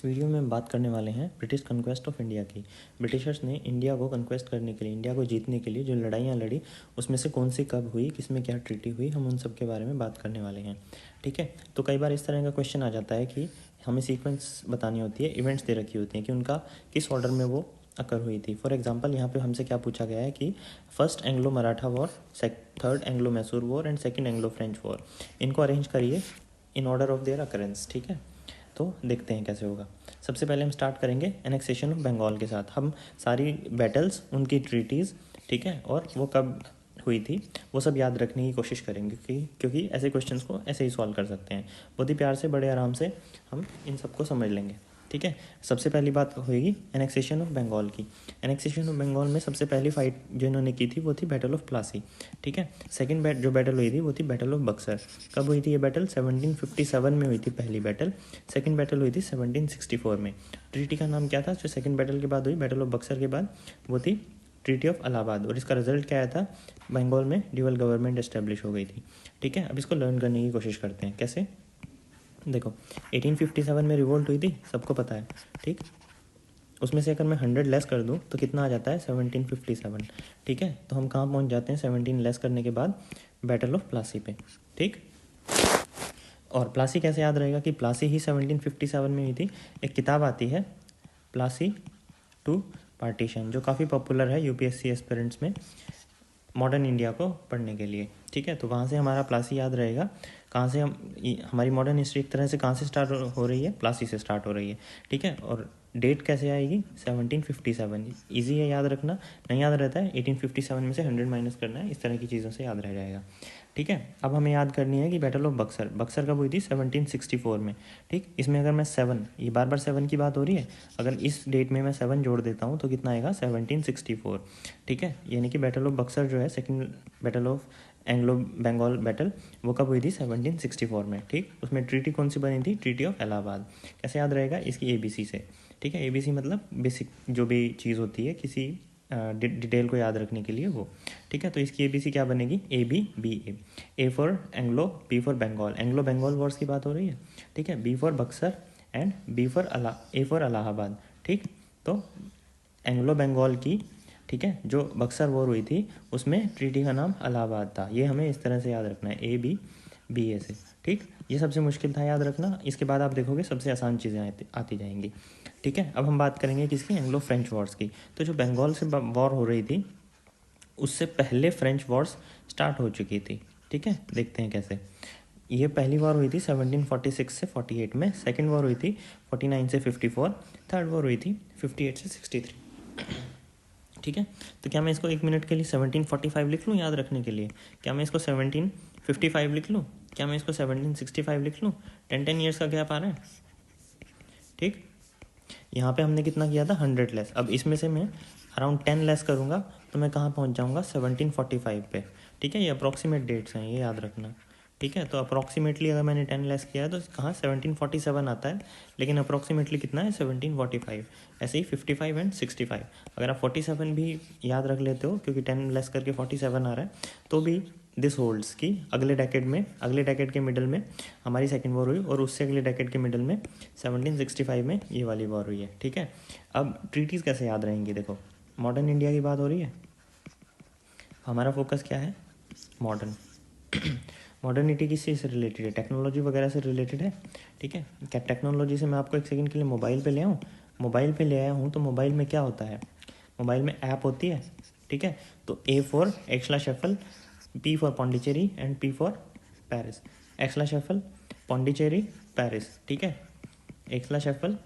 इस वीडियो में हम बात करने वाले हैं ब्रिटिश कन्क्वेस्ट ऑफ इंडिया की। ब्रिटिशर्स ने इंडिया को कन्क्वेस्ट करने के लिए, इंडिया को जीतने के लिए जो लड़ाइयाँ लड़ी, उसमें से कौन सी कब हुई, किस में क्या ट्रीटी हुई, हम उन सब के बारे में बात करने वाले हैं। ठीक है, तो कई बार इस तरह का क्वेश्चन आ जाता है कि हमें सीक्वेंस बतानी होती है, इवेंट्स दे रखी होती हैं कि उनका किस ऑर्डर में वो अकर हुई थी। फॉर एग्जाम्पल यहाँ पे हमसे क्या पूछा गया है कि first Anglo Maratha war, third Anglo Mysore war and second Anglo French war, इनको अरेंज करिए in order of their occurrence. ठीक है, तो देखते हैं कैसे होगा। सबसे पहले हम स्टार्ट करेंगे एनेक्सेशन ऑफ बंगाल के साथ। हम सारी बैटल्स, उनकी ट्रीटीज़, ठीक है, और वो कब हुई थी वो सब याद रखने की कोशिश करेंगे क्योंकि ऐसे क्वेश्चंस को ऐसे ही सॉल्व कर सकते हैं। बहुत ही प्यार से, बड़े आराम से हम इन सबको समझ लेंगे। ठीक है, सबसे पहली बात होगी एनेक्सेशन ऑफ बंगाल की। एनेक्सेशन ऑफ बंगाल में सबसे पहली फाइट जो इन्होंने की थी वो थी बैटल ऑफ प्लासी। ठीक है, सेकंड जो बैटल हुई थी वो थी बैटल ऑफ बक्सर। कब हुई थी ये बैटल? 1757 में हुई थी पहली बैटल। सेकंड बैटल हुई थी 1764 में। ट्रीटी का नाम क्या था जो सेकंड बैटल के बाद हुई, बैटल ऑफ बक्सर के बाद? वो थी ट्रीटी ऑफ इलाहाबाद। और इसका रिजल्ट क्या आया था? बंगाल में ड्यूअल गवर्नमेंट एस्टेब्लिश हो गई थी। ठीक है, अब इसको लर्न करने की कोशिश करते हैं। कैसे? देखो, 1857 में रिवोल्ट हुई थी, सबको पता है। ठीक, उसमें से अगर मैं 100 लेस कर दूं तो कितना आ जाता है? 1757। ठीक है, तो हम कहाँ पहुँच जाते हैं 17 लेस करने के बाद? बैटल ऑफ प्लासी पे। ठीक, और प्लासी कैसे याद रहेगा कि प्लासी ही 1757 में हुई थी? एक किताब आती है प्लासी टू पार्टीशन, जो काफ़ी पॉपुलर है यूपीएससी एस्पिरेंट्स में मॉडर्न इंडिया को पढ़ने के लिए। ठीक है, तो वहाँ से हमारा प्लासी याद रहेगा। कहाँ से हमारी मॉडर्न हिस्ट्री एक तरह से कहाँ से स्टार्ट हो रही है? प्लासी से स्टार्ट हो रही है। ठीक है, और डेट कैसे आएगी? 1757। ईजी है याद रखना, नहीं याद रहता है 1857 में से 100 माइनस करना है, इस तरह की चीज़ों से याद रह जाएगा। ठीक है, अब हमें याद करनी है कि बैटल ऑफ बक्सर, बक्सर कब हुई थी? 1764 में। ठीक, इसमें अगर मैं 7, ये बार बार 7 की बात हो रही है, अगर इस डेट में मैं 7 जोड़ देता हूँ तो कितना आएगा? 1764। ठीक है, यानी कि बैटल ऑफ बक्सर जो है, second battle of Anglo Bengal battle, वो कब हुई थी? 1764 में। ठीक, उसमें ट्रीटी कौन सी बनी थी? Treaty of Allahabad. कैसे याद रहेगा? इसकी ABC से। ठीक है, ABC मतलब बेसिक जो भी चीज़ होती है किसी डिटेल को याद रखने के लिए वो। ठीक है, तो इसकी ABC क्या बनेगी? ABBA। A for Anglo, B for Bengal, Anglo Bengal wars की बात हो रही है। ठीक है, B for Buxar and A for Allahabad. ठीक, तो एंग्लो बंगाल की, ठीक है, जो बक्सर वॉर हुई थी उसमें ट्रीटी का नाम इलाहाबाद था। ये हमें इस तरह से याद रखना है, ABBA से। ठीक, ये सबसे मुश्किल था याद रखना। इसके बाद आप देखोगे सबसे आसान चीज़ें आती जाएंगी। ठीक है, अब हम बात करेंगे किसकी? एंग्लो फ्रेंच वॉर्स की। तो जो बंगाल से वॉर हो रही थी उससे पहले फ्रेंच वॉर्स स्टार्ट हो चुकी थी। ठीक है, देखते हैं कैसे। ये पहली वॉर हुई थी 1746 से 48 में, सेकेंड वॉर हुई थी 49 से 54, थर्ड वॉर हुई थी 58 से 63। ठीक है, तो क्या मैं इसको 1 मिनट के लिए 1745 लिख लूँ याद रखने के लिए? क्या मैं इसको 1755 लिख लूँ? क्या मैं इसको 1765 लिख लूँ? 10 ईयर्स का गैप आ रहा है। ठीक, यहाँ पे हमने कितना किया था? 100 लेस। अब इसमें से मैं अराउंड 10 लेस करूँगा तो मैं कहाँ पहुँच जाऊँगा? 1745 पे। ठीक है, ये अप्रॉक्सीमेट डेट्स हैं, ये याद रखना। ठीक है, तो अप्रॉक्सीमेटली अगर मैंने 10 लेस किया है तो कहाँ 1747 आता है, लेकिन अप्रॉक्सीमेटली कितना है? 1745। ऐसे ही 55 एंड 65, अगर आप 47 भी याद रख लेते हो क्योंकि 10 लेस करके 47 आ रहा है, तो भी दिस होल्ड्स की अगले डेकेड के मिडल में हमारी सेकेंड वॉर हुई, और उससे अगले डेकेड के मिडल में 1765 में ये वाली वॉर हुई है। ठीक है, अब ट्रीटीज़ कैसे याद रहेंगी? देखो, मॉडर्न इंडिया की बात हो रही है, हमारा फोकस क्या है? मॉडर्न। मॉडर्निटी किस चीज़ से रिलेटेड है? टेक्नोलॉजी वगैरह से रिलेटेड है। ठीक है, क्या टेक्नोलॉजी से मैं आपको एक सेकंड के लिए मोबाइल पे ले आऊँ? मोबाइल पे ले आया हूँ तो मोबाइल में क्या होता है? मोबाइल में ऐप होती है। ठीक है, तो A for Aix-la-Chapelle, P for Pondicherry and P for Paris. Aix-la-Chapelle, Pondicherry, Paris. ठीक है, एक्सला शफल,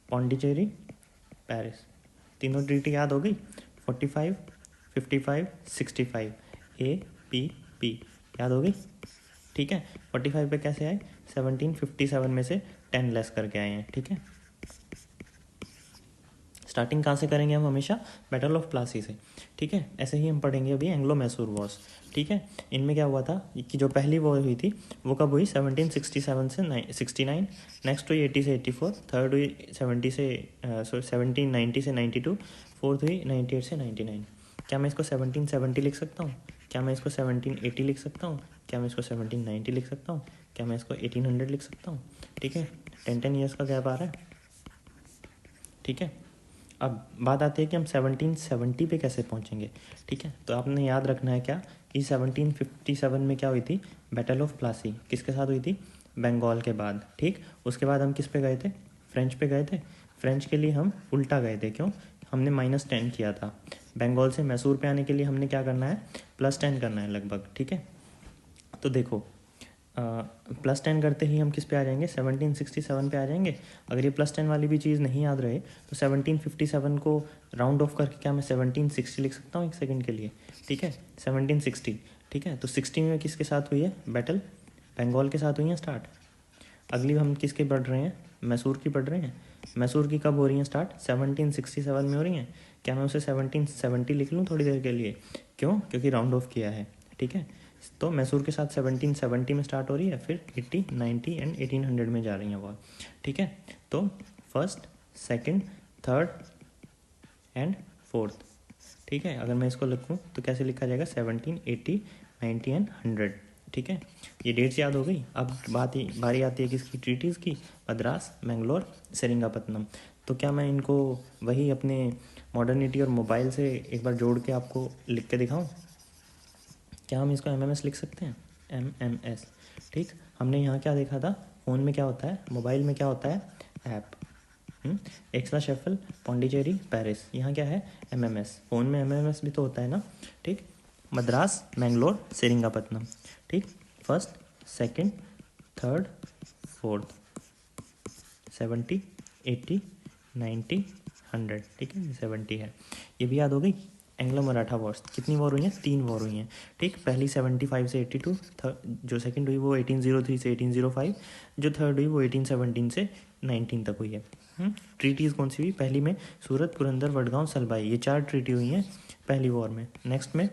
पौंडीचेरी, पेरिस, तीनों ट्रीटी याद हो गई। 45, 55, 65, APP याद हो गई। ठीक है, 45 पे कैसे आए? 1757 में से 10 लेस करके आए हैं। ठीक है, स्टार्टिंग कहाँ से करेंगे हम? हमेशा बैटल ऑफ प्लासी से। ठीक है, ऐसे ही हम पढ़ेंगे अभी एंग्लो मैसूर वॉर्स। ठीक है, इनमें क्या हुआ था कि जो पहली वॉर हुई थी वो कब हुई? 1767 से 69, नेक्स्ट हुई 80 से 84, थर्ड हुई 1790 से 92, फोर्थ हुई 98 से 99। क्या मैं इसको 1770 लिख सकता हूँ? क्या मैं इसको 1780 लिख सकता हूँ? क्या मैं इसको 1790 लिख सकता हूँ? क्या मैं इसको 1800 लिख सकता हूँ? ठीक है, 10 ईयर्स का गैप आ रहा है। ठीक है, अब बात आती है कि हम 1770 पे कैसे पहुँचेंगे। ठीक है, तो आपने याद रखना है क्या कि 1757 में क्या हुई थी? Battle of Plassey. किसके साथ हुई थी? बंगाल के बाद। ठीक, उसके बाद हम किस पे गए थे? फ्रेंच पे गए थे। फ्रेंच के लिए हम उल्टा गए थे, क्यों? हमने -10 किया था। बंगाल से मैसूर पे आने के लिए हमने क्या करना है? +10 करना है लगभग। ठीक है, तो देखो +10 करते ही हम किस पे आ जाएंगे? 1767 पे आ जाएंगे। अगर ये +10 वाली भी चीज़ नहीं याद रहे तो 1757 को राउंड ऑफ करके क्या मैं 1760 लिख सकता हूँ एक सेकंड के लिए? ठीक है, 1760। ठीक है, तो 60 में किसके साथ हुई है बैटल? बंगाल के साथ हुई है स्टार्ट। अगली हम किसके पढ़ रहे हैं? मैसूर की पढ़ रहे हैं। मैसूर की कब हो रही है स्टार्ट? 1767 में हो रही हैं। क्या मैं उसे 1770 लिख लूँ थोड़ी देर के लिए? क्यों? क्योंकि राउंड ऑफ किया है। ठीक है, तो मैसूर के साथ 1770 में स्टार्ट हो रही है, फिर 80, 90 एंड 1800 में जा रही है वॉर। ठीक है, तो first, second, third and fourth. ठीक है, अगर मैं इसको लिखूँ तो कैसे लिखा जाएगा? 17, 80, 90 एंड 100। ठीक है, ये डेट्स याद हो गई। अब बारी आती है किसकी? ट्रीटीज़ की। मद्रास, मैंगलोर, सेरिंगापत्तनम। तो क्या मैं इनको वही अपने मॉडर्निटी और मोबाइल से एक बार जोड़ के आपको लिख के दिखाऊं? क्या हम इसको MMS लिख सकते हैं? MMS। ठीक, हमने यहाँ क्या देखा था? फ़ोन में क्या होता है, मोबाइल में क्या होता है? ऐप। एक्सला shuffle, Pondicherry, Paris. यहाँ क्या है? MMS। फ़ोन में MMS भी तो होता है ना। ठीक, मद्रास, मैंगलोर, सेरिंगापत्तनम। ठीक, फर्स्ट, सेकंड, थर्ड, फोर्थ, 70, 80, 90, 100। ठीक है, 70 है। ये भी याद हो गई। एंग्लो मराठा वॉर्स, कितनी वॉर हुई हैं? 3 वॉर हुई हैं। ठीक, पहली 75 से 82, जो सेकंड हुई वो 1803 से 1805, जो थर्ड हुई वो 1817 से 19 तक हुई है। ट्रीटीज़ कौन सी हुई? पहली में सूरत, पुरंदर, वडगांव, सलबाई, ये 4 ट्रीटी हुई हैं पहली वॉर में। नेक्स्ट में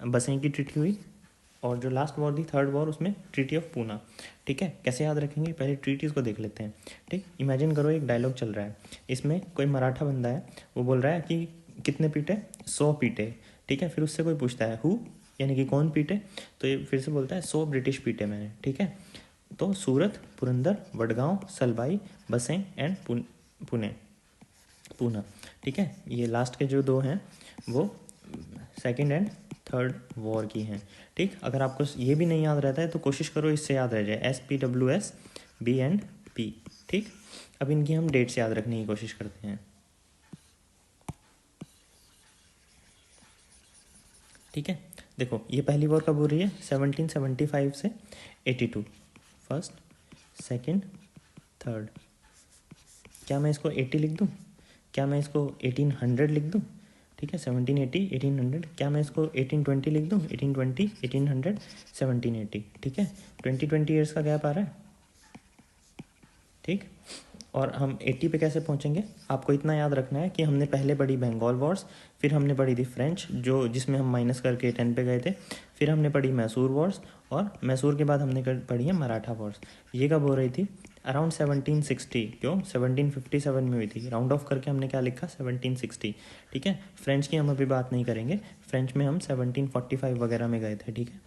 बसई की ट्रीटी हुई, और जो लास्ट वॉर थी थर्ड वॉर, उसमें ट्रीटी ऑफ पूना। ठीक है, कैसे याद रखेंगे? पहले ट्रीटीज़ को देख लेते हैं। ठीक, इमेजिन करो एक डायलॉग चल रहा है, इसमें कोई मराठा बंदा है, वो बोल रहा है कि कितने पीटे? 100 पीटे। ठीक है, फिर उससे कोई पूछता है हु, यानी कि कौन पीटे? तो ये फिर से बोलता है 100 ब्रिटिश पीटे मैंने। ठीक है, तो सूरत, पुरंदर, वडगांव, सलबाई, बसें एंड पुणे, पूना। ठीक है, ये लास्ट के जो 2 हैं वो सेकंड एंड थर्ड वॉर की हैं। ठीक, अगर आपको ये भी नहीं याद रहता है तो कोशिश करो इससे याद रह जाए, SPWS, B एंड P। ठीक, अब इनकी हम डेट्स याद रखने की कोशिश करते हैं। ठीक है, देखो ये पहली वॉर कब हो रही है? 1775 से 82। First, second, third. क्या मैं इसको 80 लिख दूँ? क्या मैं इसको 1800 लिख दूँ? ठीक है, 1780, 1800। क्या मैं इसको 1820 लिख दूँ? 1820, 1800, 1780। ठीक है, 20 ईयर्स का गैप आ रहा है। ठीक, और हम 80 पे कैसे पहुंचेंगे? आपको इतना याद रखना है कि हमने पहले पढ़ी बंगाल वॉर्स, फिर हमने पढ़ी थी फ्रेंच, जो जिसमें हम माइनस करके 10 पे गए थे, फिर हमने पढ़ी मैसूर वॉर्स, और मैसूर के बाद हमने पढ़ी है मराठा वॉर्स। ये कब हो रही थी? अराउंड 1760। क्यों? 1757 में हुई थी। राउंड ऑफ करके हमने क्या लिखा? 1760। ठीक है, फ्रेंच की हम अभी बात नहीं करेंगे, फ्रेंच में हम 1745 वगैरह में गए थे। ठीक है,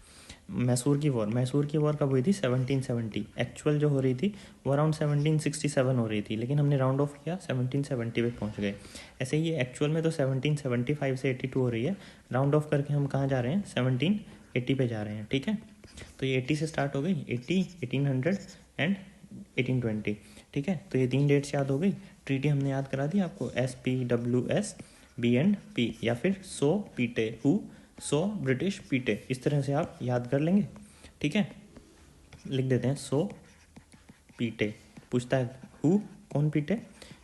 मैसूर की वॉर कब हुई थी? 1770। एक्चुअल जो हो रही थी वो अराउंड 1767 हो रही थी, लेकिन हमने राउंड ऑफ किया 1770 पे पहुंच गए। ऐसे ही एक्चुअल में तो 1775 से 82 हो रही है, राउंड ऑफ करके हम कहाँ जा रहे हैं? 1780 पे जा रहे हैं। ठीक है, तो ये 80 से स्टार्ट हो गई, 80, 1800 एंड 1820। ठीक है, तो ये 3 डेट्स याद हो गई। ट्रीटी हमने याद करा दी आपको, SPWS, B एंड P, या फिर 100 पीटे हु, 100 ब्रिटिश पीटे, इस तरह से आप याद कर लेंगे। ठीक है, लिख देते हैं 100 पीटे। पूछता है हु, कौन पीटे?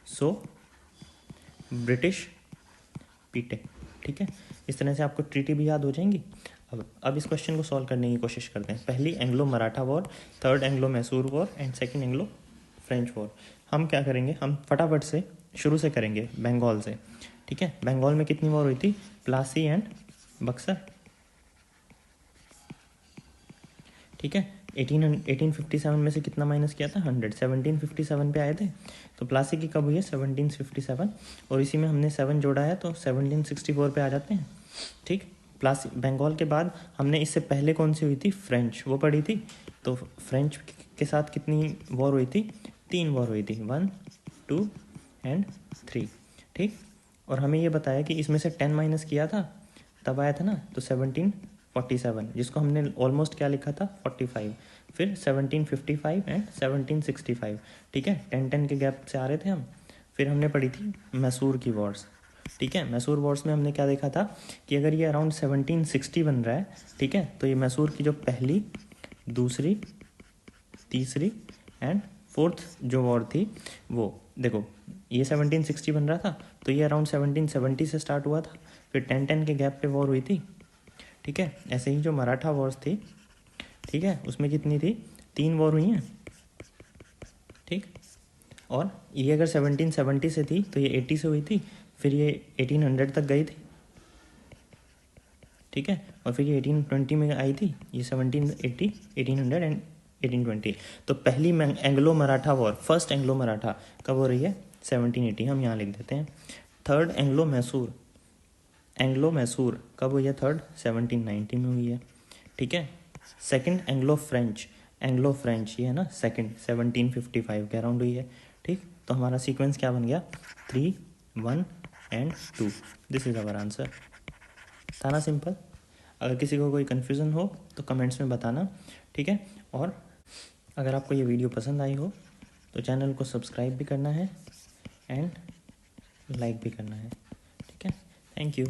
100 ब्रिटिश पीटे। ठीक है, इस तरह से आपको ट्रीटी भी याद हो जाएंगी। अब इस क्वेश्चन को सॉल्व करने की कोशिश करते हैं। पहली Anglo Maratha war, third Anglo Mysore war and second Anglo French war. हम क्या करेंगे? हम फटाफट से शुरू से करेंगे बंगाल से। ठीक है, बंगाल में कितनी वॉर हुई थी? प्लासी एंड बक्सर। ठीक है, 1857 में से कितना माइनस किया था? 100। 1757 पे आए थे, तो प्लासी की कब हुई है? 1757, और इसी में हमने 7 जोड़ा है तो 1764 पे आ जाते हैं। ठीक, प्लासी बंगाल के बाद हमने इससे पहले कौन सी हुई थी? फ्रेंच, वो पढ़ी थी। तो फ्रेंच इसके साथ कितनी वॉर हुई थी? 3 वॉर हुई थी, 1, 2 एंड 3, ठीक। और हमें ये बताया कि इसमें से 10 माइनस किया था तब आया था ना, तो 1747, जिसको हमने ऑलमोस्ट क्या लिखा था, 45, फिर 1755 एंड 1765, ठीक है, 10-10 के गैप से आ रहे थे हम। फिर हमने पढ़ी थी मैसूर की वॉर्स, ठीक है। मैसूर वॉर्स में हमने क्या देखा था कि अगर ये अराउंड 1760 बन रहा है, ठीक है, तो ये मैसूर की जो पहली, दूसरी, तीसरी एंड फोर्थ जो वॉर थी वो, देखो ये 1760 बन रहा था, तो ये अराउंड 1770 से स्टार्ट हुआ था, फिर 10-10 के गैप पे वॉर हुई थी, ठीक है। ऐसे ही जो मराठा वॉर्स थी, ठीक है, उसमें कितनी थी, 3 वॉर हुई हैं, ठीक। और ये अगर 1770 से थी तो ये 80 से हुई थी, फिर ये 1800 तक गई थी, ठीक है, और फिर ये 1820 में आई थी, ये 1780, 1800 एंड 1820। तो पहली Anglo Maratha war, first Anglo Maratha कब हो रही है, 1780, हम यहाँ लिख देते हैं। थर्ड एंग्लो मैसूर कब हुई है, थर्ड 1790 में हुई है, ठीक है। सेकंड एंग्लो फ्रेंच ये है ना, सेकंड 1755 के अराउंड हुई है, ठीक। तो हमारा सीक्वेंस क्या बन गया, 3, 1 and 2, this is our answer. था ना सिंपल। अगर किसी को कोई कन्फ्यूज़न हो तो कमेंट्स में बताना, ठीक है। और अगर आपको ये वीडियो पसंद आई हो तो चैनल को सब्सक्राइब भी करना है एंड लाइक भी करना है, ठीक है। Thank you.